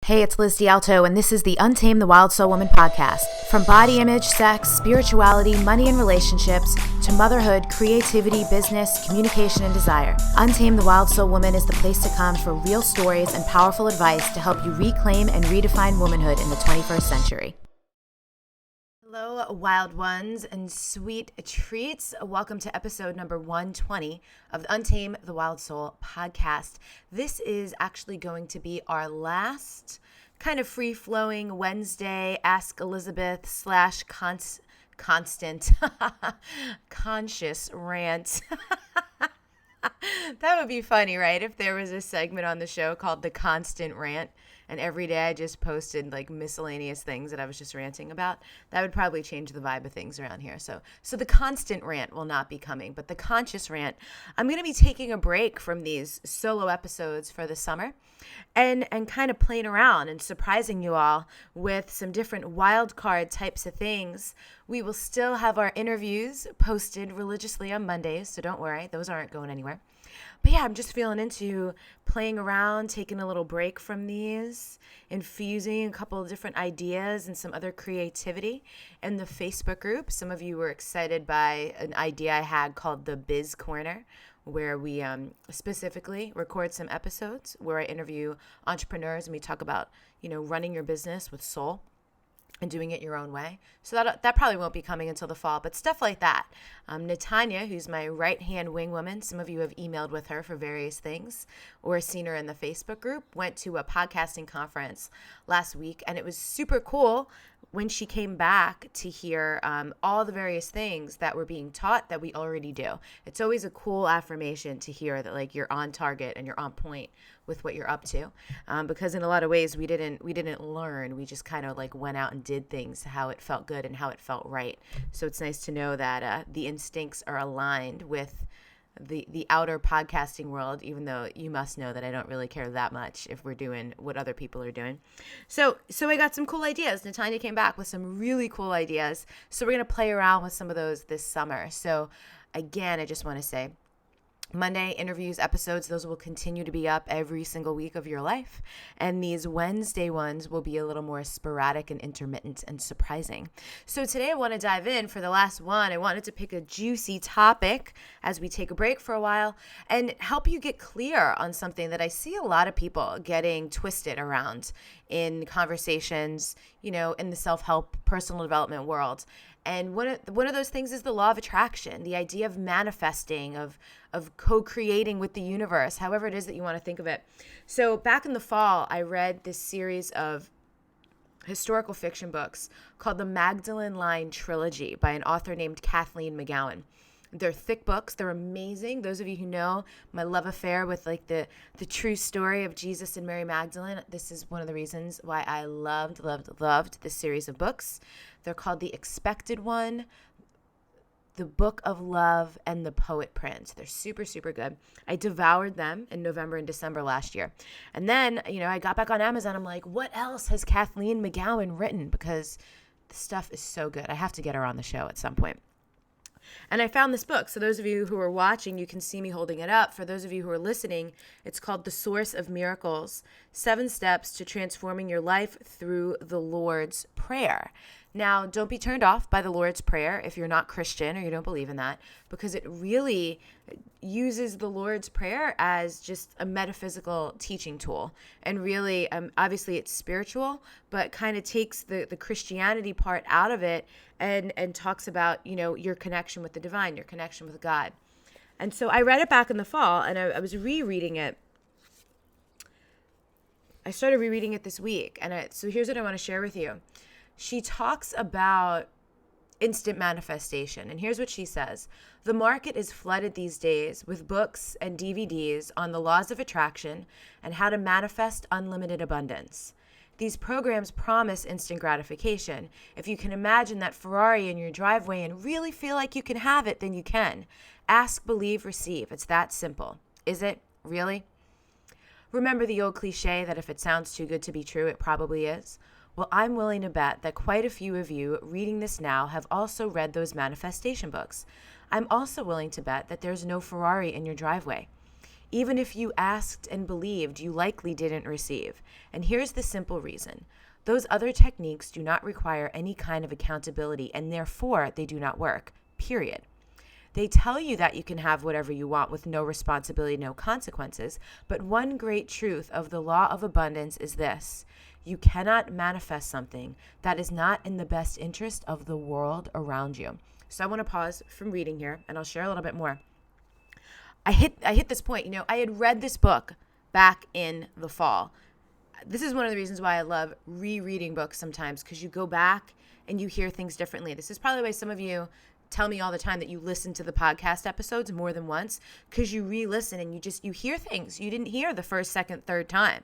Hey, it's Liz D'Alto, and this is the Untamed the Wild Soul Woman podcast. From body image, sex, spirituality, money and relationships, to motherhood, creativity, business, communication, and desire, Untamed the Wild Soul Woman is the place to come for real stories and powerful advice to help you reclaim and redefine womanhood in the 21st century. Hello, wild ones and sweet treats. Welcome to episode number 120 of the Untamed the Wild Soul podcast. This is actually going to be our last kind of free-flowing Wednesday Ask Elizabeth / constant conscious rant. That would be funny, right? If there was a segment on the show called The Constant Rant, and every day I just posted like miscellaneous things that I was just ranting about, that would probably change the vibe of things around here. So the constant rant will not be coming, but the conscious rant, I'm going to be taking a break from these solo episodes for the summer and kind of playing around and surprising you all with some different wild card types of things. We will still have our interviews posted religiously on Mondays, so don't worry, those aren't going anywhere. But yeah, I'm just feeling into playing around, taking a little break from these, infusing a couple of different ideas and some other creativity in the Facebook group. Some of you were excited by an idea I had called the Biz Corner, where we specifically record some episodes where I interview entrepreneurs and we talk about, running your business with soul and doing it your own way. So that probably won't be coming until the fall, but stuff like that. Natanya, who's my right-hand wing woman, some of you have emailed with her for various things or seen her in the Facebook group, went to a podcasting conference last week, and it was super cool when she came back to hear all the various things that were being taught that we already do. It's always a cool affirmation to hear that like you're on target and you're on point with what you're up to, because in a lot of ways we didn't learn. We just kind of like went out and did things how it felt good and how it felt right. So it's nice to know that the instincts are aligned with the outer podcasting world, even though you must know that I don't really care that much if we're doing what other people are doing. So I got some cool ideas. Natanya came back with some really cool ideas. So we're going to play around with some of those this summer. So again, I just want to say, Monday interviews, episodes, those will continue to be up every single week of your life. And these Wednesday ones will be a little more sporadic and intermittent and surprising. So today I want to dive in for the last one. I wanted to pick a juicy topic as we take a break for a while and help you get clear on something that I see a lot of people getting twisted around in conversations, in the self-help, personal development world. And one of those things is the law of attraction, the idea of manifesting, of co-creating with the universe, however it is that you want to think of it. So back in the fall, I read this series of historical fiction books called the Magdalene Line Trilogy by an author named Kathleen McGowan. They're thick books. They're amazing. Those of you who know my love affair with like the true story of Jesus and Mary Magdalene, this is one of the reasons why I loved this series of books. They're called The Expected One, The Book of Love, and The Poet Prince. They're super, super good. I devoured them in November and December last year. And then, I got back on Amazon. I'm like, what else has Kathleen McGowan written? Because the stuff is so good. I have to get her on the show at some point. And I found this book. So those of you who are watching, you can see me holding it up. For those of you who are listening, it's called The Source of Miracles, 7 Steps to Transforming Your Life Through the Lord's Prayer. Now, don't be turned off by the Lord's Prayer if you're not Christian or you don't believe in that, because it really uses the Lord's Prayer as just a metaphysical teaching tool. And really, obviously it's spiritual, but kind of takes the Christianity part out of it and talks about, your connection with the divine, your connection with God. And so I read it back in the fall, and I was rereading it. I started rereading it this week, and so here's what I want to share with you. She talks about instant manifestation. And here's what she says. The market is flooded these days with books and DVDs on the laws of attraction and how to manifest unlimited abundance. These programs promise instant gratification. If you can imagine that Ferrari in your driveway and really feel like you can have it, then you can. Ask, believe, receive. It's that simple. Is it? Really? Remember the old cliche that if it sounds too good to be true, it probably is? Well, I'm willing to bet that quite a few of you reading this now have also read those manifestation books. I'm also willing to bet that there's no Ferrari in your driveway. Even if you asked and believed, you likely didn't receive. And here's the simple reason. Those other techniques do not require any kind of accountability, and therefore they do not work, period. They tell you that you can have whatever you want with no responsibility, no consequences. But one great truth of the law of abundance is this: you cannot manifest something that is not in the best interest of the world around you. So I want to pause from reading here, and I'll share a little bit more. I hit this point. I had read this book back in the fall. This is one of the reasons why I love rereading books sometimes, because you go back and you hear things differently. This is probably why some of you tell me all the time that you listen to the podcast episodes more than once, because you re-listen and you hear things you didn't hear the first, second, third time.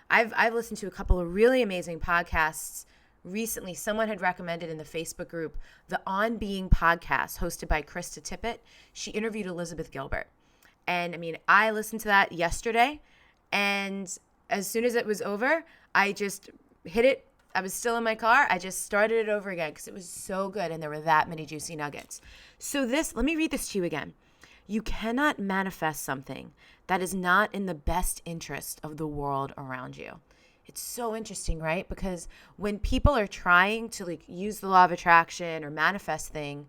I've listened to a couple of really amazing podcasts recently. Someone had recommended in the Facebook group the On Being podcast hosted by Krista Tippett. She interviewed Elizabeth Gilbert. And I listened to that yesterday, and as soon as it was over, I just hit it. I was still in my car. I just started it over again because it was so good and there were that many juicy nuggets. So let me read this to you again. You cannot manifest something that is not in the best interest of the world around you. It's so interesting, right? Because when people are trying to use the law of attraction or manifest thing,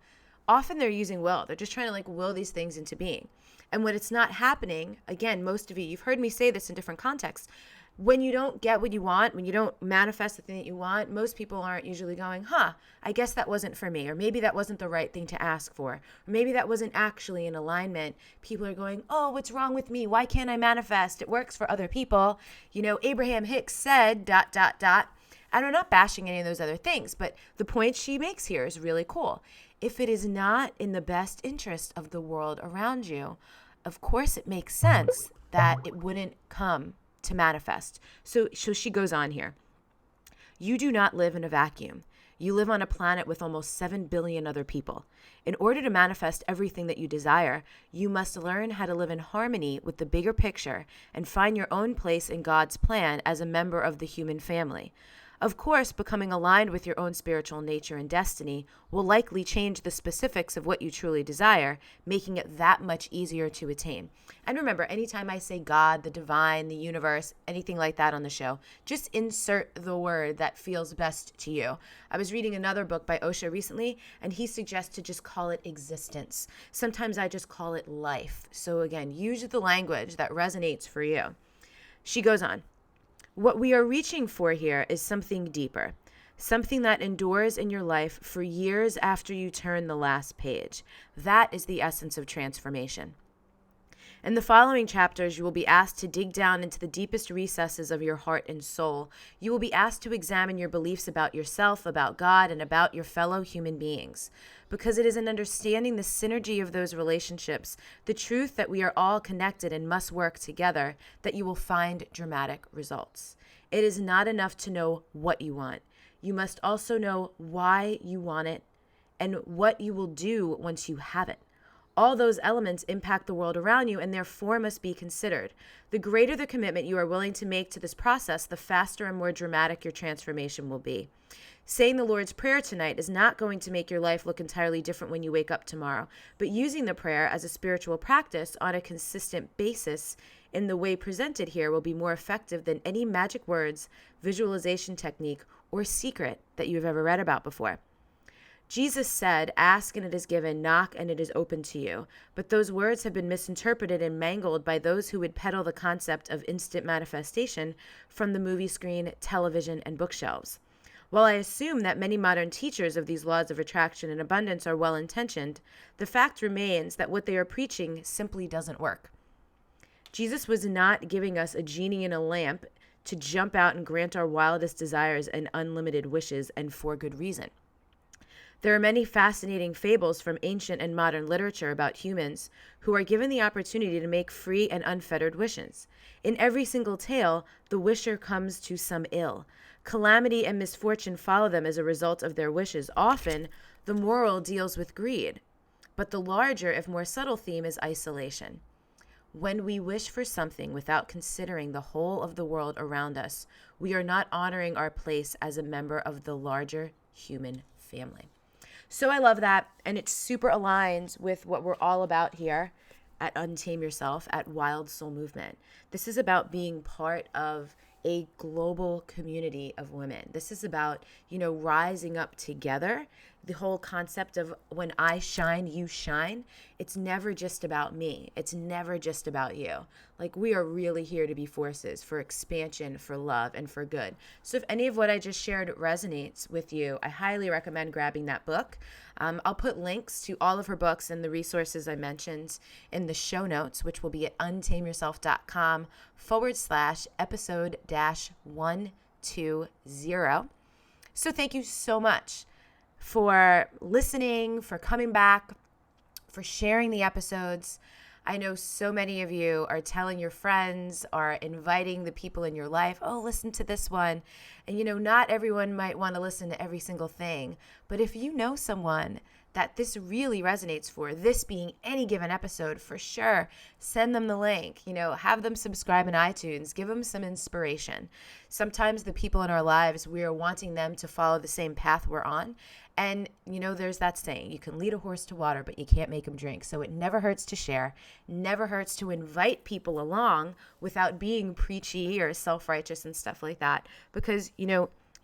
often they're using will. They're just trying to will these things into being. And when it's not happening, again, most of you've heard me say this in different contexts. When you don't get what you want, when you don't manifest the thing that you want, most people aren't usually going, I guess that wasn't for me, or maybe that wasn't the right thing to ask for, or maybe that wasn't actually in alignment. People are going, oh, what's wrong with me? Why can't I manifest? It works for other people. Abraham Hicks said, ... And I'm not bashing any of those other things, but the point she makes here is really cool. If it is not in the best interest of the world around you, of course it makes sense that it wouldn't come to manifest. So she goes on here. You do not live in a vacuum. You live on a planet with almost 7 billion other people. In order to manifest everything that you desire, you must learn how to live in harmony with the bigger picture and find your own place in God's plan as a member of the human family. Of course, becoming aligned with your own spiritual nature and destiny will likely change the specifics of what you truly desire, making it that much easier to attain. And remember, anytime I say God, the divine, the universe, anything like that on the show, just insert the word that feels best to you. I was reading another book by Osho recently, and he suggests to just call it existence. Sometimes I just call it life. So again, use the language that resonates for you. She goes on. What we are reaching for here is something deeper, something that endures in your life for years after you turn the last page. That is the essence of transformation. In the following chapters, you will be asked to dig down into the deepest recesses of your heart and soul. You will be asked to examine your beliefs about yourself, about God, and about your fellow human beings. Because it is in understanding the synergy of those relationships, the truth that we are all connected and must work together, that you will find dramatic results. It is not enough to know what you want. You must also know why you want it and what you will do once you have it. All those elements impact the world around you and therefore must be considered. The greater the commitment you are willing to make to this process, the faster and more dramatic your transformation will be. Saying the Lord's Prayer tonight is not going to make your life look entirely different when you wake up tomorrow, but using the prayer as a spiritual practice on a consistent basis in the way presented here will be more effective than any magic words, visualization technique, or secret that you have ever read about before. Jesus said, ask and it is given, knock and it is open to you. But those words have been misinterpreted and mangled by those who would peddle the concept of instant manifestation from the movie screen, television, and bookshelves. While I assume that many modern teachers of these laws of attraction and abundance are well-intentioned, the fact remains that what they are preaching simply doesn't work. Jesus was not giving us a genie in a lamp to jump out and grant our wildest desires and unlimited wishes, and for good reason. There are many fascinating fables from ancient and modern literature about humans who are given the opportunity to make free and unfettered wishes. In every single tale, the wisher comes to some ill. Calamity and misfortune follow them as a result of their wishes. Often, the moral deals with greed, but the larger, if more subtle theme is isolation. When we wish for something without considering the whole of the world around us, we are not honoring our place as a member of the larger human family. So I love that, and it super aligns with what we're all about here. at Untame Yourself, at Wild Soul Movement. This is about being part of a global community of women. This is about, rising up together. The whole concept of when I shine, you shine. It's never just about me. It's never just about you. Like, we are really here to be forces for expansion, for love, and for good. So if any of what I just shared resonates with you, I highly recommend grabbing that book. I'll put links to all of her books and the resources I mentioned in the show notes, which will be at untameyourself.com/episode-120. So thank you so much for listening, for coming back, for sharing the episodes. I know so many of you are telling your friends, are inviting the people in your life, oh, listen to this one. And, not everyone might want to listen to every single thing. But if you know someone that this really resonates for, this being any given episode, for sure, send them the link, have them subscribe in iTunes, give them some inspiration. Sometimes the people in our lives, we are wanting them to follow the same path we're on. And, there's that saying, you can lead a horse to water, but you can't make him drink. So it never hurts to share, never hurts to invite people along without being preachy or self-righteous and stuff like that. Because,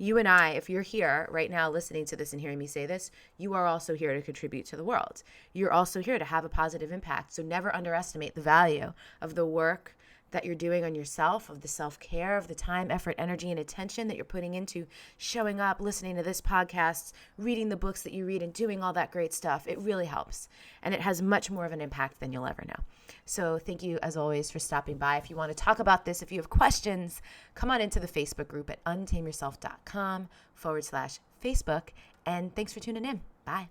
you and I, if you're here right now listening to this and hearing me say this, you are also here to contribute to the world. You're also here to have a positive impact. So never underestimate the value of the work that you're doing on yourself, of the self-care, of the time, effort, energy, and attention that you're putting into showing up, listening to this podcast, reading the books that you read, and doing all that great stuff. It really helps. And it has much more of an impact than you'll ever know. So thank you, as always, for stopping by. If you want to talk about this, if you have questions, come on into the Facebook group at untameyourself.com/Facebook. And thanks for tuning in. Bye.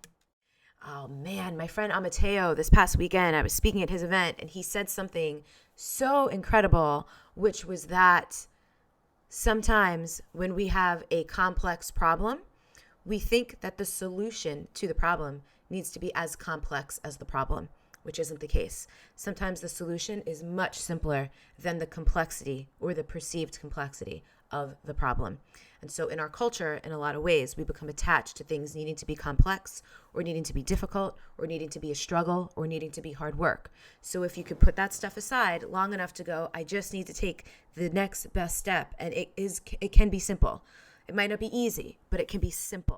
Oh, man, my friend Amateo, this past weekend, I was speaking at his event, and he said something so incredible, which was that sometimes when we have a complex problem, we think that the solution to the problem needs to be as complex as the problem, which isn't the case. Sometimes the solution is much simpler than the complexity or the perceived complexity of the problem. And so in our culture, in a lot of ways, we become attached to things needing to be complex or needing to be difficult or needing to be a struggle or needing to be hard work. So if you could put that stuff aside long enough to go, I just need to take the next best step, and it can be simple. It might not be easy, but it can be simple.